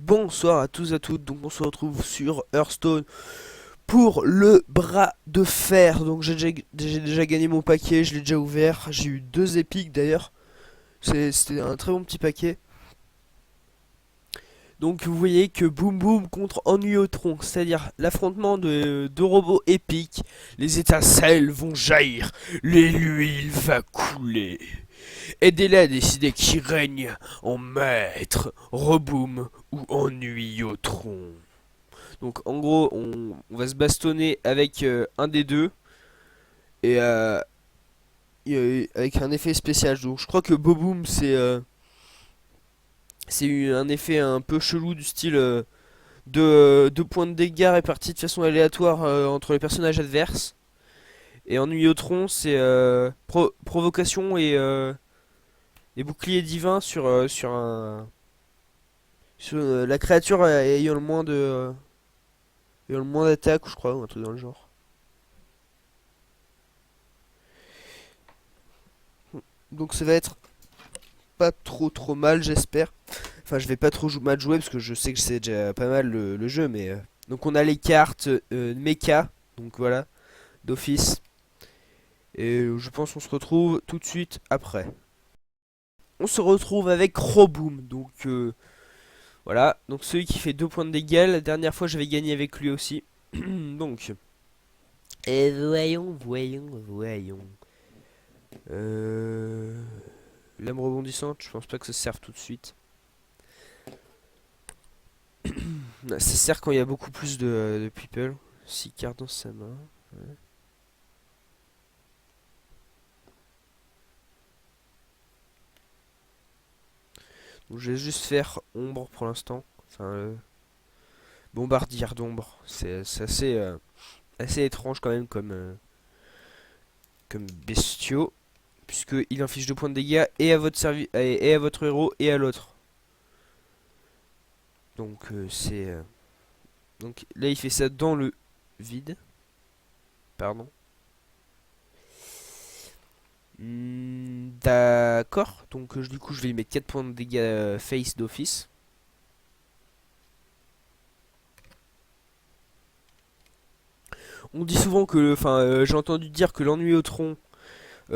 Bonsoir à tous et à toutes, donc on se retrouve sur Hearthstone pour le bras de fer. Donc j'ai déjà gagné mon paquet, je l'ai déjà ouvert, j'ai eu deux épiques d'ailleurs, c'était un très bon petit paquet. Donc vous voyez que Boom Boom contre Ennuyotron, c'est-à-dire l'affrontement de deux robots épiques, les étincelles vont jaillir, l'huile va couler. Aidez-les à décider qui règne en maître, Reboom ou Ennuyotron. Donc en gros, on va se bastonner avec un des deux et avec un effet spécial. Donc je crois que Boboom c'est un effet un peu chelou du style deux points de dégâts répartis de façon aléatoire entre les personnages adverses. Et Ennuyotron c'est provocation et bouclier divin sur la créature ayant le moins d'attaque, je crois, ou un truc dans le genre. Donc ça va être pas trop mal, j'espère. Enfin, je vais pas trop mal jouer parce que je sais que c'est déjà pas mal le jeu, mais donc on a les cartes mecha, donc voilà, d'office. Et je pense qu'on se retrouve tout de suite après. On se retrouve avec Roboom, donc voilà, donc celui qui fait 2 points de dégâts. La dernière fois, j'avais gagné avec lui aussi. Donc, et voyons. Euh... Lame rebondissante, je pense pas que ça serve tout de suite. Ça sert quand il y a beaucoup plus de people. 6 cartes dans sa main. Ouais. Donc je vais juste faire ombre pour l'instant. Enfin, bombardière d'ombre. C'est assez étrange quand même comme bestiaux. Puisqu'il inflige 2 points de dégâts et à votre et à votre héros et à l'autre. Donc donc là il fait ça dans le vide. Pardon. D'accord. Donc du coup je vais lui mettre 4 points de dégâts face d'office. On dit souvent que, enfin, j'ai entendu dire que l'ennui au tronc,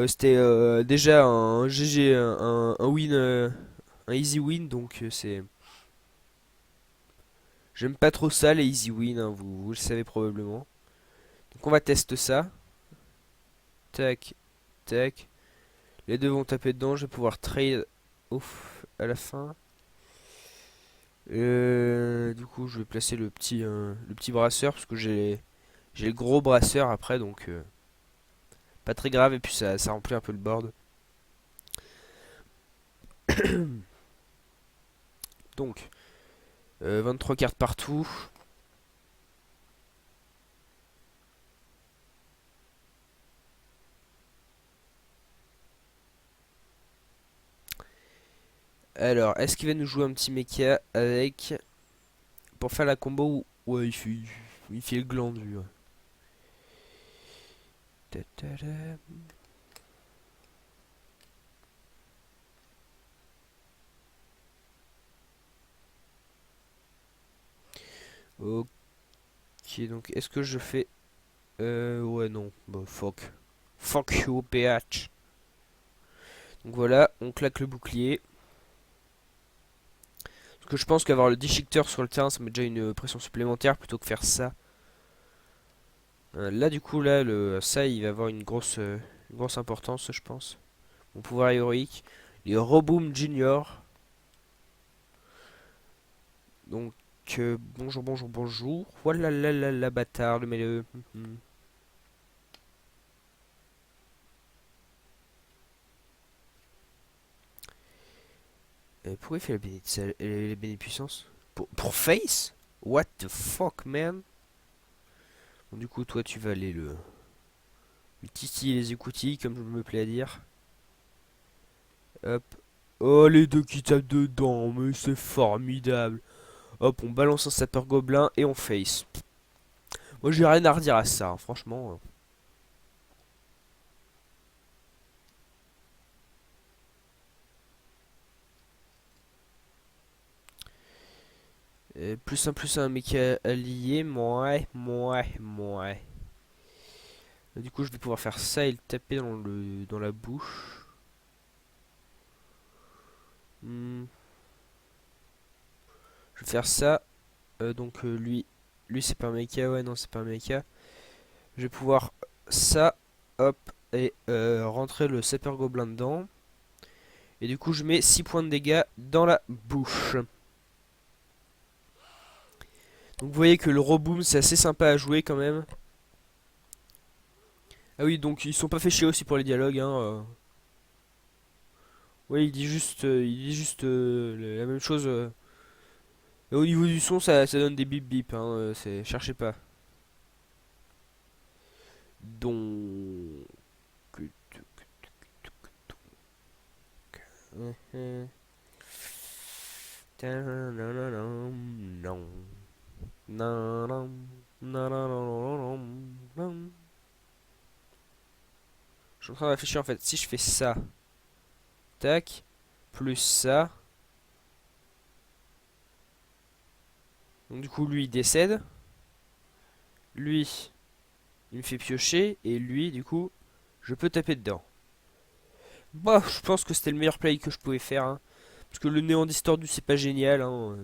c'était déjà un GG, un win, un easy win, donc j'aime pas trop ça les easy win, hein, vous le savez probablement. Donc on va tester ça. Tac, tac. Les deux vont taper dedans, je vais pouvoir trade ouf à la fin. Du coup, je vais placer le petit brasseur parce que j'ai le gros brasseur après, donc pas très grave. Et puis ça remplit un peu le board. Donc 23 cartes partout. Alors, est-ce qu'il va nous jouer un petit mecha avec pour faire la combo ou ouais, il fait le glandu. Ouais. Ta-ta-da. Ok, donc est-ce que je fais ouais non, bah fuck you PH. Donc voilà, on claque le bouclier. Parce que je pense qu'avoir le déchiqueteur sur le terrain, ça met déjà une pression supplémentaire plutôt que faire ça. Là du coup là ça il va avoir une grosse importance je pense. Mon pouvoir héroïque. Les Roboom Junior. Donc bonjour. Voilà la bâtard, mais le. Pourquoi il fait la bénéficence pour face? What the fuck man? Bon, du coup toi tu vas aller le titiller les écoutilles comme je me plais à dire. Hop. Oh les deux qui tapent dedans, mais c'est formidable. Hop, on balance un sapeur gobelin et on face. Moi j'ai rien à redire à ça, hein, franchement. Plus un méca allié. Du coup, je vais pouvoir faire ça et le taper dans la bouche. Hmm. Je vais faire ça. Lui c'est pas un mecha. Ouais, non, c'est pas un mecha. Je vais pouvoir ça. Hop. Et rentrer le sapeur gobelin dedans. Et du coup, je mets 6 points de dégâts dans la bouche. Donc vous voyez que le Roboom c'est assez sympa à jouer quand même. Ah oui, donc ils sont pas fait chier aussi pour les dialogues, hein. Ouais, il dit juste la même chose. Et au niveau du son, ça donne des bip bip, hein. Cherchez pas. Donc. Je suis en train de réfléchir en fait. Si je fais ça, tac, plus ça. Donc du coup, lui il décède. Lui, il me fait piocher. Et lui, du coup, je peux taper dedans. Bah, je pense que c'était le meilleur play que je pouvais faire, hein. Parce que le néant distordu, c'est pas génial, hein.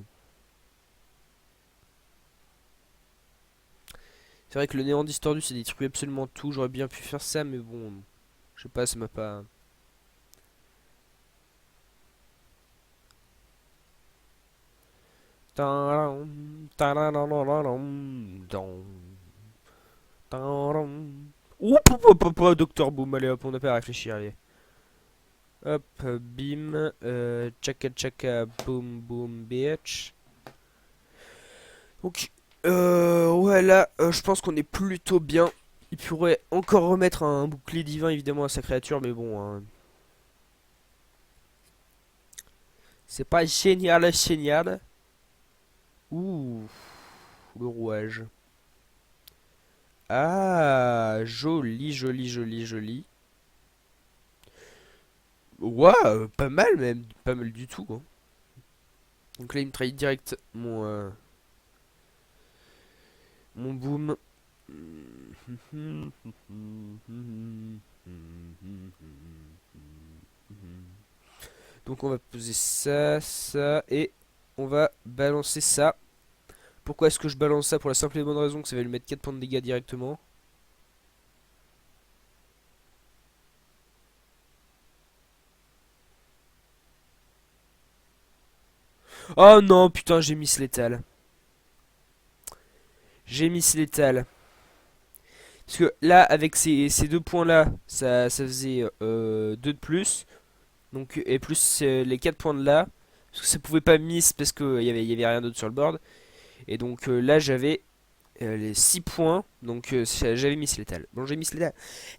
C'est vrai que le néant distordu, c'est détruit absolument tout. J'aurais bien pu faire ça, mais bon, je sais pas, ça m'a pas. Oup, Docteur Boom, allez hop, on n'a pas à réfléchir, allez. Hop, bim, tchaka tchaka, boom boom, bitch. Donc, ouais, là, je pense qu'on est plutôt bien. Il pourrait encore remettre un bouclier divin, évidemment, à sa créature, mais bon, hein. C'est pas génial, génial. Ouh, le rouage. Ah, joli, joli, joli, joli. Ouais, pas mal même, pas mal du tout, hein. Donc là, il me trahit direct mon boom. Donc on va poser ça, ça, et on va balancer ça. Pourquoi est-ce que je balance ça? Pour la simple et bonne raison que ça va lui mettre 4 points de dégâts directement. Oh non, putain, j'ai mis létal. J'ai mis létal. Parce que là, avec ces deux points-là, ça faisait 2 de plus. Donc, et plus les 4 points de là. Parce que ça pouvait pas miss parce qu'il y avait rien d'autre sur le board. Et donc là, j'avais les 6 points. Donc j'avais mis létal. Bon, j'ai mis létal.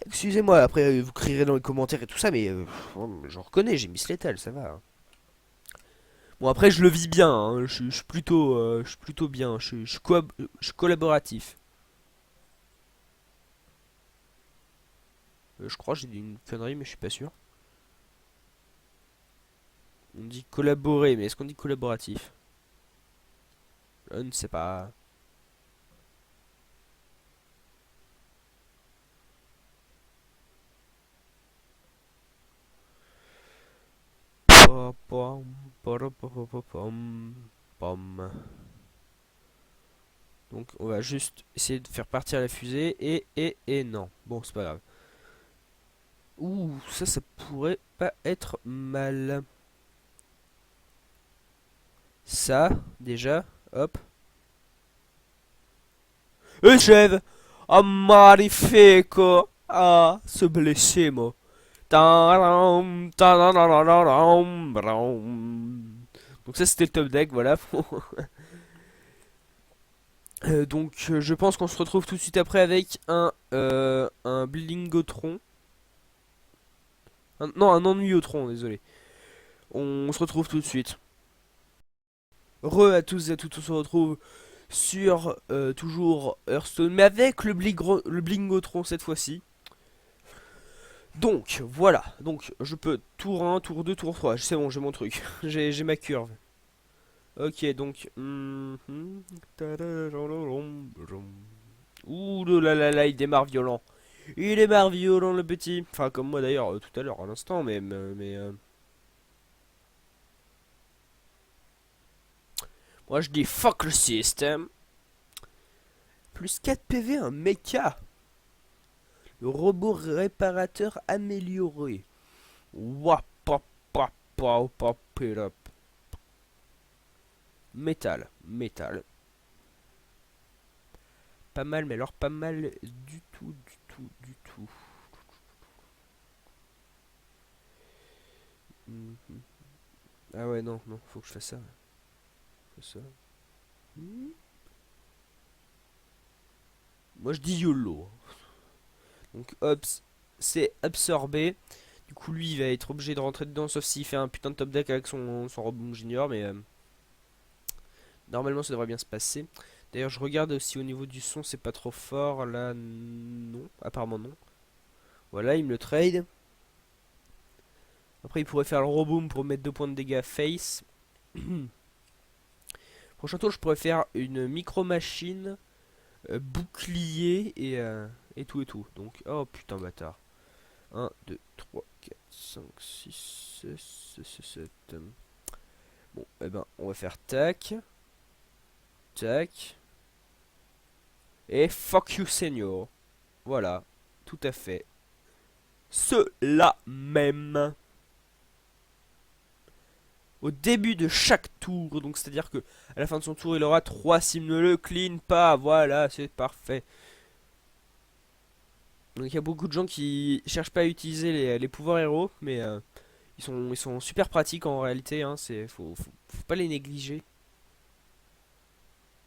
Excusez-moi, après vous crierez dans les commentaires et tout ça, mais j'en reconnais, j'ai mis létal, ça va, hein. Bon, après, je le vis bien, hein. Je suis plutôt bien. Je suis collaboratif. Je crois que j'ai dit une connerie, mais je suis pas sûr. On dit collaborer, mais est-ce qu'on dit collaboratif? Je ne sais pas. Donc on va juste essayer de faire partir la fusée et non. Bon, c'est pas grave. Ouh, ça pourrait pas être mal. Ça, déjà, hop. Chèvre! Ah, magnifico! Ah, ce blessé, moi. Tadam, tadadadadadam, bram. Donc ça c'était le top deck, voilà. Donc je pense qu'on se retrouve tout de suite après avec un Blingotron. Non, un Ennuyotron, désolé. On se retrouve tout de suite. Re à tous et à toutes, on se retrouve sur toujours Hearthstone, mais avec le Blingotron cette fois-ci. Donc, voilà. Donc, je peux tour 1, tour 2, tour 3. C'est bon, j'ai mon truc. J'ai ma curve. Ok, donc... Ouh là là là, il démarre violent. Il démarre violent le petit. Enfin, comme moi d'ailleurs, tout à l'heure, à l'instant, mais moi je dis fuck le système. Plus 4 PV, un mecha. Le robot réparateur amélioré. Wap, pop, pop, pop, pop, it up. Métal, métal. Pas mal, mais alors pas mal du tout, du tout, du tout. Mhm. Ah ouais, non, non, faut que je fasse ça. Ça. Mhm. Moi je dis YOLO. Donc hop, c'est absorbé. Du coup lui il va être obligé de rentrer dedans sauf s'il fait un putain de top deck avec son Roboom Junior. Mais normalement ça devrait bien se passer. D'ailleurs je regarde aussi au niveau du son c'est pas trop fort. Là non, apparemment non. Voilà il me le trade. Après il pourrait faire le Roboom pour mettre 2 points de dégâts face. Prochain tour je pourrais faire une micro machine, bouclier et tout et tout. Donc oh putain bâtard. 1, 2, 3, 4, 5, 6, 7. Bon, eh ben, on va faire tac. Tac. Et fuck you, senior. Voilà, tout à fait. Cela même. Au début de chaque tour. Donc, c'est-à-dire que à la fin de son tour, il aura 3 s'il ne le clean pas. Voilà, c'est parfait. Donc, il y a beaucoup de gens qui cherchent pas à utiliser les pouvoirs héros. Mais ils sont super pratiques en réalité. Hein, faut pas les négliger.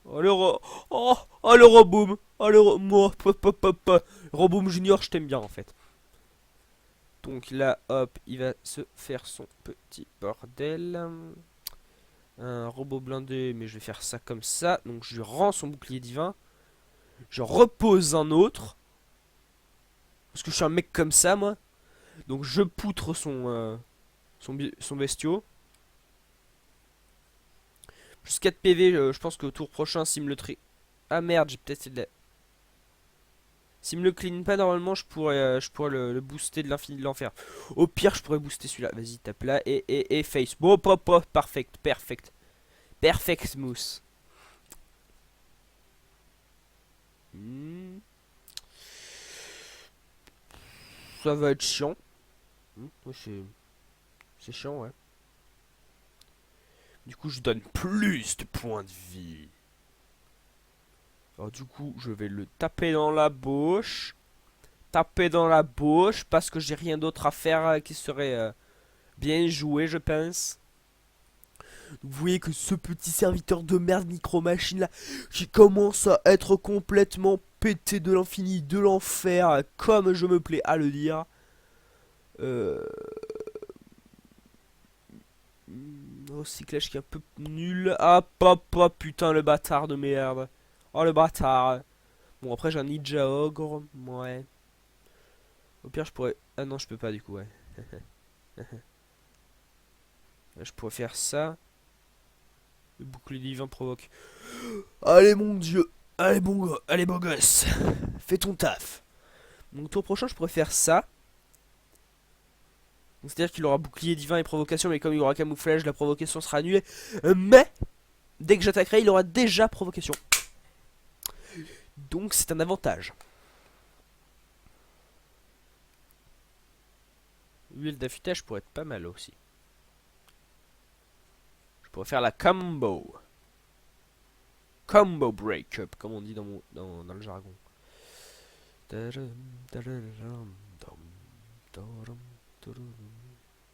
Oh le Roboom. Oh moi, Roboom Junior, je t'aime bien en fait. Donc là, hop, il va se faire son petit bordel. Un robot blindé, mais je vais faire ça comme ça. Donc je lui rends son bouclier divin. Je repose un autre. Parce que je suis un mec comme ça, moi. Donc je poutre son bestiau. Plus 4 PV, je pense qu'au tour prochain, s'il me le tri... Ah merde, j'ai peut-être de la... S'il me le clean pas normalement, je pourrais le booster de l'infini de l'enfer. Au pire, je pourrais booster celui-là. Vas-y, tape là et face. Bon, pop, pop, perfect, perfect. Perfect mousse. Hmm, ça va être chiant. Ouais, c'est chiant, ouais. Du coup, je donne plus de points de vie. Alors, du coup, je vais le taper dans la bouche. Taper dans la bouche parce que j'ai rien d'autre à faire qui serait bien joué, je pense. Vous voyez que ce petit serviteur de merde micro-machine là, qui commence à être complètement pété de l'infini, de l'enfer, comme je me plais à le dire. Euh... Recyclage qui est un peu nul. Ah, papa, putain, le bâtard de merde. Oh, le bâtard. Bon, après, j'ai un ninja ogre. Ouais. Au pire, je pourrais. Ah non, je peux pas du coup, ouais. Je pourrais faire ça. Le bouclier divin provoque. Allez, mon dieu. Allez, allez, beau gosse. Fais ton taf. Donc, tour prochain, je pourrais faire ça. C'est-à-dire qu'il aura bouclier divin et provocation, mais comme il aura camouflage, la provocation sera annulée. Mais, dès que j'attaquerai, il aura déjà provocation. Donc, c'est un avantage. Huile d'affûtage pourrait être pas mal aussi. Je pourrais faire la combo. Combo break-up, comme on dit dans le jargon.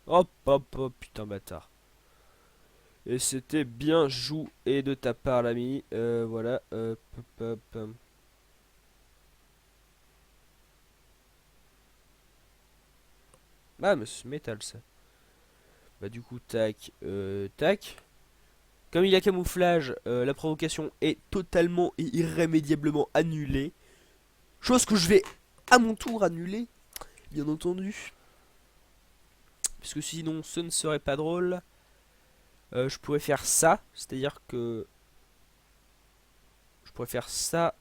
Hop, hop, hop, putain bâtard. Et c'était bien joué de ta part, l'ami. Voilà, hop, hop, hop. Ah, mais c'est métal ça. Bah, du coup, tac, tac. Comme il a camouflage, la provocation est totalement et irrémédiablement annulée. Chose que je vais à mon tour annuler, bien entendu. Puisque sinon ce ne serait pas drôle. Je pourrais faire ça, c'est-à-dire que je pourrais faire ça,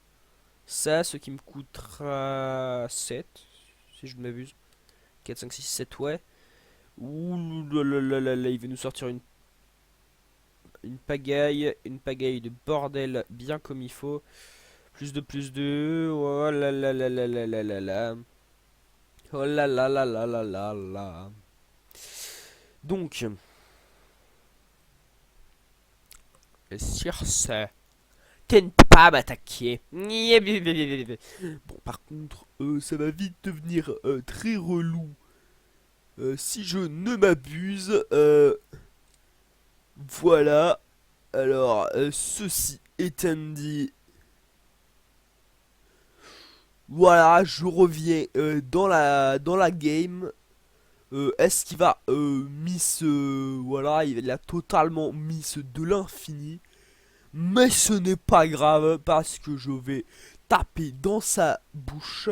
ce qui me coûtera 7, si je ne m'abuse. 4, 5, 6, 7, ouais. Ouh là là là, il va nous sortir une pagaille de bordel bien comme il faut. Plus de, oh là là là là là là là là. Oh là là là là là là là. Donc, sur ce, tu ne peux pas m'attaquer. Bon, par contre, ça va vite devenir très relou. Si je ne m'abuse, voilà. Alors, ceci étant dit, voilà, je reviens dans la game. Est-ce qu'il va miss, voilà, il a totalement miss de l'infini. Mais ce n'est pas grave parce que je vais taper dans sa bouche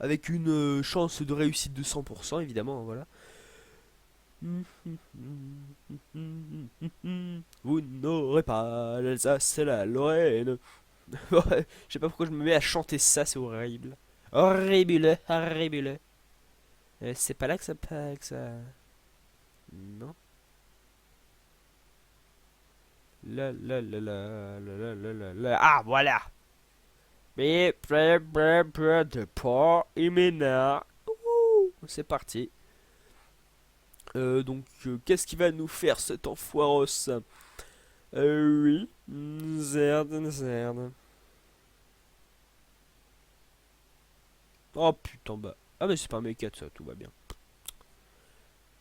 avec une chance de réussite de 100% évidemment, voilà. Vous n'aurez pas l'Alsace et la Lorraine. Ouais, je sais pas pourquoi je me mets à chanter ça, c'est horrible. Horrible, horrible. C'est pas là que ça... Non. Ah, voilà. Mais de pas Imena. C'est parti. Donc, qu'est-ce qu'il va nous faire cet enfoiros? Oui. Zerd, zerd. Oh putain, bah. Ah, mais c'est pas un mec 4 ça, tout va bien.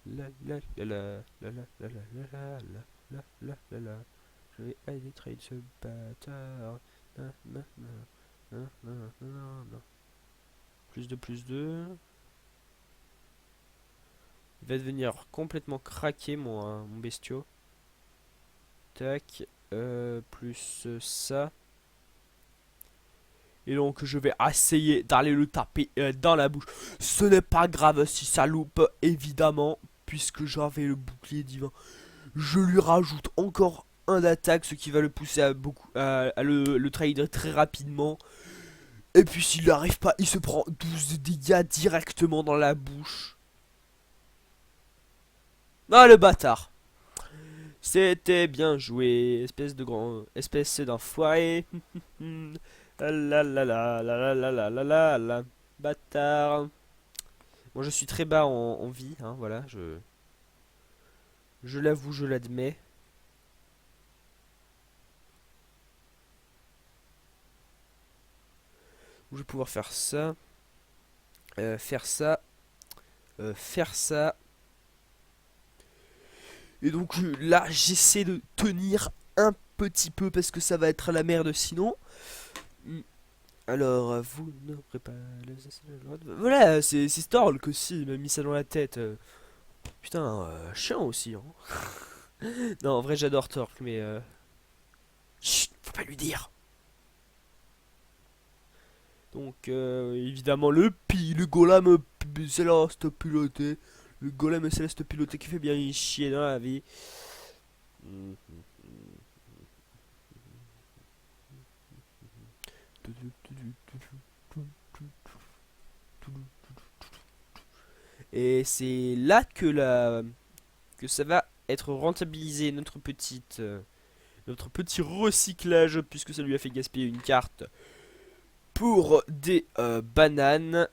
La la la la la la la la la la la la la. Je vais aller trade ce bâtard. Na, na, na, na, na, na, na. Plus de. Il va devenir complètement craqué mon bestiau. Tac. Plus ça. Et donc je vais essayer d'aller le taper dans la bouche. Ce n'est pas grave si ça loupe, évidemment. Puisque j'avais le bouclier divin. Je lui rajoute encore un d'attaque. Ce qui va le pousser à le trader très rapidement. Et puis s'il n'arrive pas, il se prend 12 dégâts directement dans la bouche. Ah le bâtard. C'était bien joué, espèce d'enfoiré. La la la la la la la la la la, bâtard. Moi je suis très bas en vie, hein, voilà, je l'avoue, je l'admets. Je vais pouvoir faire ça, faire ça, faire ça. Et donc là, j'essaie de tenir un petit peu parce que ça va être la merde sinon. Alors, vous n'aurez pas le droit de... Voilà, c'est Stork aussi, il m'a mis ça dans la tête. Putain, chiant aussi. Hein. Non, en vrai, j'adore Torque, mais... Chut, faut pas lui dire. Donc, évidemment, le golem céleste piloté. Le golem céleste piloté qui fait bien chier dans la vie. Et c'est là que ça va être rentabilisé notre petit recyclage puisque ça lui a fait gaspiller une carte pour des bananes.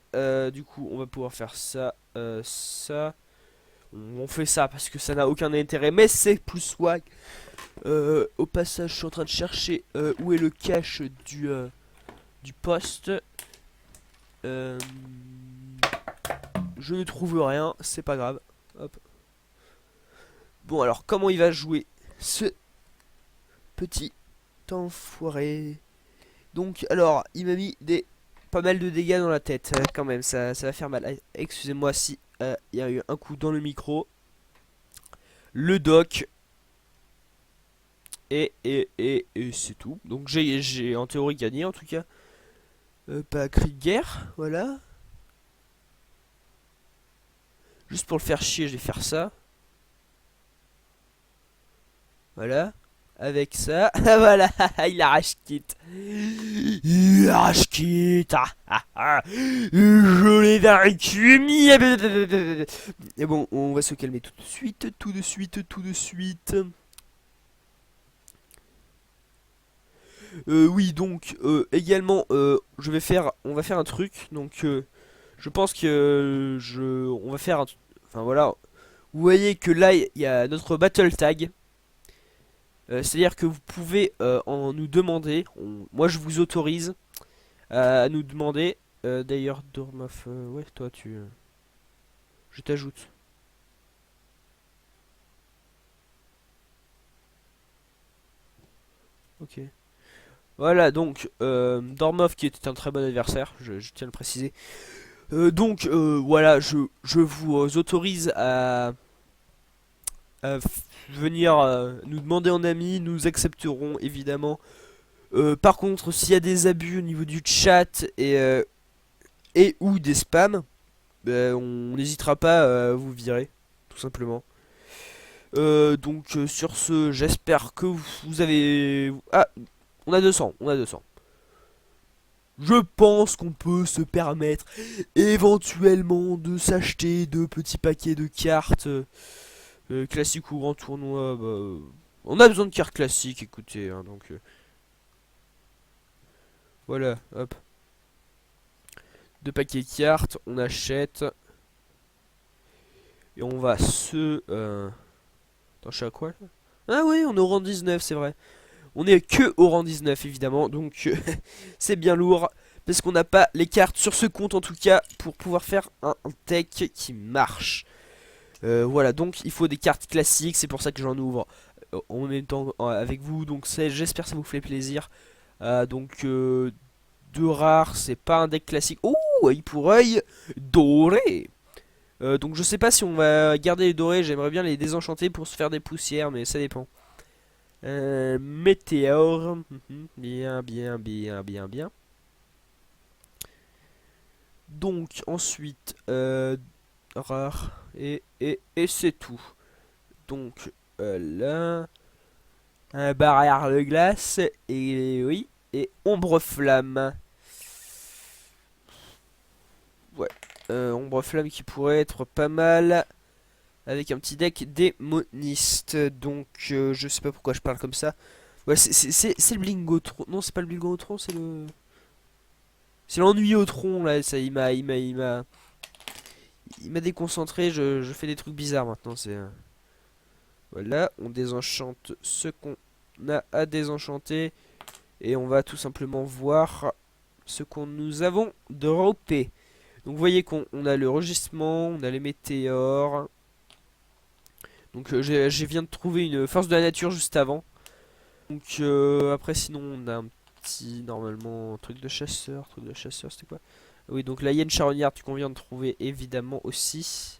Du coup, on va pouvoir faire ça, ça. On fait ça parce que ça n'a aucun intérêt, mais c'est plus swag. Au passage, je suis en train de chercher où est le cache du poste. Je ne trouve rien, c'est pas grave. Hop. Bon, alors, comment il va jouer ce petit enfoiré? Donc, alors, il m'a mis pas mal de dégâts dans la tête, quand même, ça va faire mal. Excusez-moi si il y a eu un coup dans le micro. Le doc. Et c'est tout. Donc, j'ai en théorie gagné, en tout cas. Pas cri de guerre, voilà. Juste pour le faire chier, je vais faire ça. Voilà. Avec ça. Voilà. Il a rage quitte. Il a rage quitte. Je l'ai vaincu. Et bon, on va se calmer tout de suite. Tout de suite. Tout de suite. Oui, donc également, on va faire un truc. Donc, je pense que on va faire enfin voilà. Vous voyez que là, il y a notre battle tag. C'est-à-dire que vous pouvez en nous demander. Moi, je vous autorise à nous demander. D'ailleurs, Dormaf, ouais, toi, je t'ajoute. Ok. Voilà, donc Dormov qui était un très bon adversaire, je tiens à le préciser. Donc voilà, je vous autorise à venir nous demander en ami, nous accepterons évidemment. Par contre, s'il y a des abus au niveau du chat et ou des spams, on n'hésitera pas à vous virer, tout simplement. Donc sur ce, j'espère que vous avez... Ah, on a 200, on a 200. Je pense qu'on peut se permettre éventuellement de s'acheter deux petits paquets de cartes classiques ou grand tournoi. On a besoin de cartes classiques, écoutez. Hein, donc voilà, hop. Deux paquets de cartes, on achète. Et on va Attends, je suis à quoi là? Ah oui, on est au rang 19, c'est vrai. On est que au rang 19, évidemment. Donc c'est bien lourd. Parce qu'on n'a pas les cartes sur ce compte, en tout cas, pour pouvoir faire un tech qui marche. Voilà, donc il faut des cartes classiques, c'est pour ça que j'en ouvre en même temps avec vous. Donc j'espère que ça vous fait plaisir. Donc deux rares, c'est pas un deck classique. Oh, œil pour œil, doré. Donc je sais pas si on va garder les dorés, j'aimerais bien les désenchanter pour se faire des poussières, mais ça dépend. Météore, bien, bien, bien, bien, bien. Donc ensuite, rare, et c'est tout. Donc là, un barrière de glace, et oui, et ombre flamme. Ouais, ombre flamme qui pourrait être pas mal avec un petit deck démoniste. Donc je sais pas pourquoi je parle comme ça. Ouais, c'est le blingotron. Non, c'est pas le blingotron, c'est l'ennui au tronc là. Ça, il m'a déconcentré. Je fais des trucs bizarres maintenant. Voilà, on désenchante ce qu'on a à désenchanter. Et on va tout simplement voir ce qu'on nous avons droppé. Donc vous voyez qu'on a le rugissement, on a les météores. Donc je viens de trouver une force de la nature juste avant. Donc après sinon on a un petit normalement truc de chasseur. Truc de chasseur c'était quoi? Oui, donc la hyène charognarde qu'on vient de trouver évidemment aussi.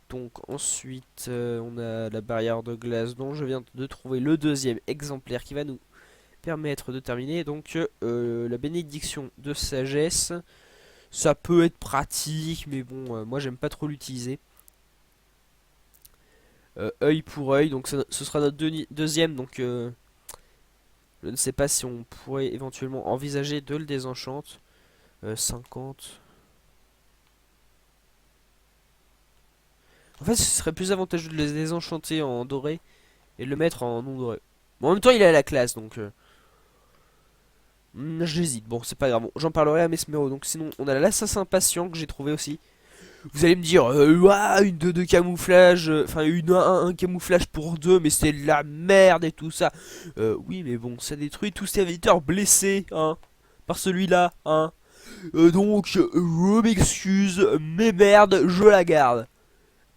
Donc ensuite on a la barrière de glace dont je viens de trouver le deuxième exemplaire qui va nous permettre de terminer. Donc la bénédiction de sagesse, ça peut être pratique, mais bon, moi j'aime pas trop l'utiliser. Œil pour œil, donc ce sera notre deuxième, donc je ne sais pas si on pourrait éventuellement envisager de le désenchante. 50. En fait, ce serait plus avantageux de le désenchanter en doré et de le mettre en non doré. Bon, en même temps, il a la classe, donc j'hésite. Bon, c'est pas grave. Bon, j'en parlerai à Mesmero. Donc sinon, on a l'assassin patient que j'ai trouvé aussi. Vous allez me dire, ouah, une 2 de camouflage, enfin un camouflage pour deux, mais c'est de la merde et tout ça. Oui, mais bon, ça détruit tous serviteurs blessés, hein, par celui-là, hein. Donc, je m'excuse, mais merde, je la garde.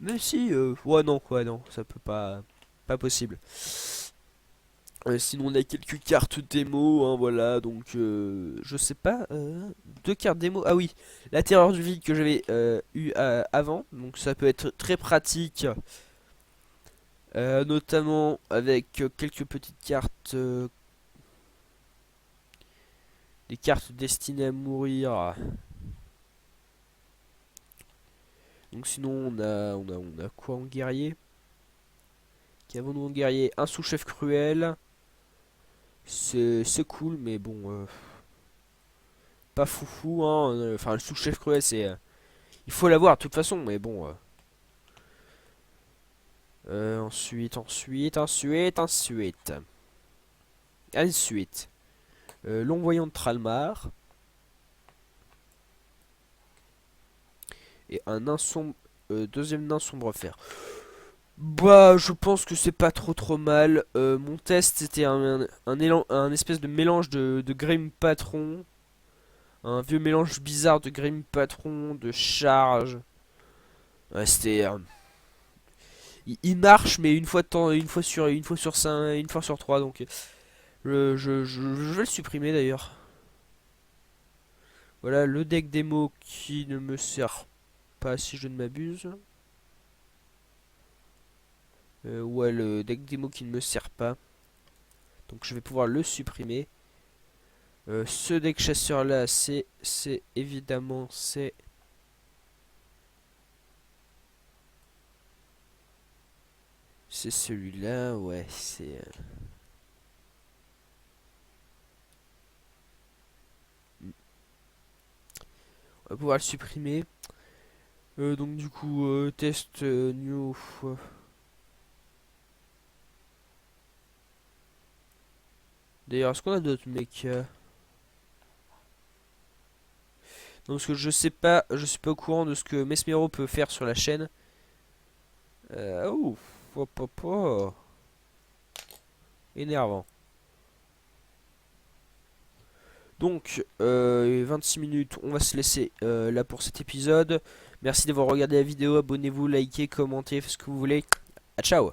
Mais si, ouais non, ça peut pas possible. Sinon on a quelques cartes démo, hein, voilà, donc je sais pas, deux cartes démo, ah oui, la terreur du vide que j'avais eu avant, donc ça peut être très pratique, notamment avec quelques petites cartes, des cartes destinées à mourir. Donc sinon on a quoi en guerrier? Qu'avons-nous en guerrier? Un sous-chef cruel. C'est cool, mais bon, pas foufou, hein. Enfin, le sous-chef cruel, c'est... il faut l'avoir de toute façon, mais bon. Ensuite, ensuite, ensuite, ensuite. Ensuite. Long-voyant de Tralmar. Et un nain sombre... deuxième nain sombre fer. Bah, je pense que c'est pas trop mal. Mon test, c'était un espèce de mélange de Grim Patron. Un vieux mélange bizarre de Grim Patron, de charge. Ouais, c'était... il marche, mais une fois de temps, une fois sur 5, une fois sur 3, donc... je vais le supprimer d'ailleurs. Voilà, le deck démo qui ne me sert pas si je ne m'abuse. Ouais, le deck démo qui ne me sert pas. Donc je vais pouvoir le supprimer. Ce deck chasseur là, c'est évidemment, c'est celui-là, ouais, c'est... on va pouvoir le supprimer. Donc du coup, test new... D'ailleurs, est-ce qu'on a d'autres mecs non, parce que je suis pas au courant de ce que Mesmero peut faire sur la chaîne. Ouf, hop, hop, hop. Énervant. Donc, 26 minutes, on va se laisser là pour cet épisode. Merci d'avoir regardé la vidéo, abonnez-vous, likez, commentez, faites ce que vous voulez. A ciao.